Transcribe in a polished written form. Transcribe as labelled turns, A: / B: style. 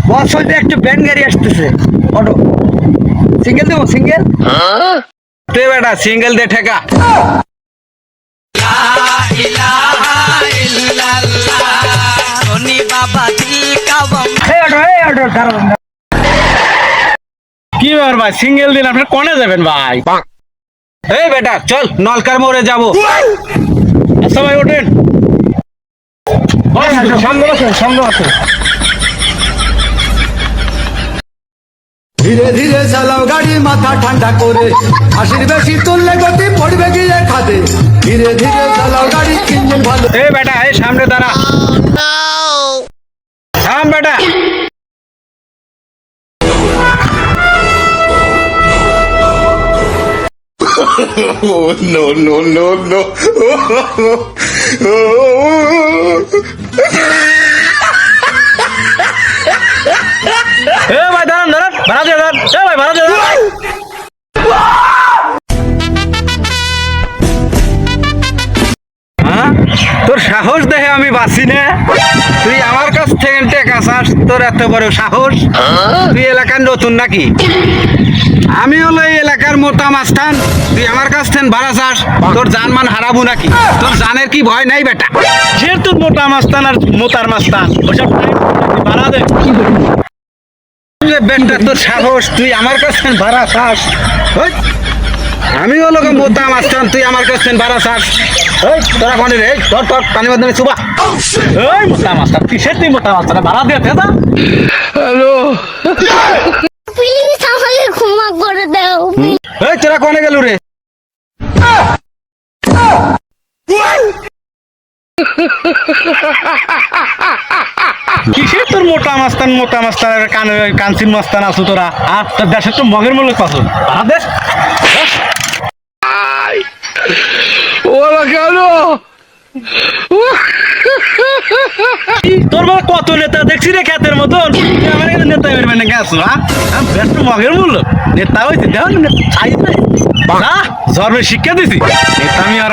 A: বস হইতে একটা ব্যান গাড়ি আসতেছে অটো সিঙ্গেল দেবো সিঙ্গেল তুই বেটা সিঙ্গেল দে ঠেকা
B: কি ব্যাপার ভাই সিঙ্গেল দিন আপনার কোনে যাবেন ভাই?
A: এই বেটা চল নলকার মোড়ে যাবো
B: আচ্ছা ভাই ওঠেন।
A: সঙ্গে বসেন সঙ্গে বসেন
C: ধীরে ধীরে চালাও গাড়ি মাথা ঠান্ডা করে হাসির বেশি তুললে গতি পড়বে গিয়ে খাদে ধীরে ধীরে চালাও গাড়ি ইঞ্জিন ভালো
A: এই বেটা এই সামনে দাঁড়া থাম বেটা এ ভাই দাঁড়ান দাঁড়ান ভাড়া দিয়ে দাঁড়ান এ ভাই ভাড়া দিয়ে দাঁড়ান হ্যাঁ তোর সাহস দেখে আমি বাঁচি না তুই আমার কাছ থেকে টেকা চাস তোর এত বড় সাহস তুই এলাকার নতুন নাকি আমি হলো এই এলাকার মোটা মাস্তান তুই আমার কাছ থেকে ভাড়া চাস তোর জানমান হারাবো নাকি তোর জানের কি ভয় নাই বেটা
B: যে তোর মোটা মাস্তান আর মোতার মাস্তান ওসব ভাড়া দেন।
A: বেটা তোর সাহস তুই আমার কাছ থেকে ভাড়া চাস ওই, আমি হলো গো মোটা মাস্তান তুই আমার কাছ থেকে ভাড়া চাস ওই তোরা কোনে রে তোর তোর পানি মাধ্যমে চুবা
B: ওই মোটা মাস্তান কিসের তুই মোটা মাস্তান ভাড়া দিয়ে দাদা?
D: প্লিজ আমাকে ক্ষমা করে দাও
A: এই তোরা কোনে গেল রে
B: কিসের তোর মোটা মাস্তান আর কানসিন মাস্তান আছো তোরা? আর তোর দেশের তো মগের মূল্য কত ভাড়া দেশ
C: ওরা কেন
B: তোর বাবা কত নেতা দেখছি রে খ্যাতের মতন তুই আমার এখানে নেতা বেরবে না গেছো বেশ তো মগের মূল্য নেতা হয়েছে দেখ ধর্মের শিক্ষা দিছি নেতা আমি আর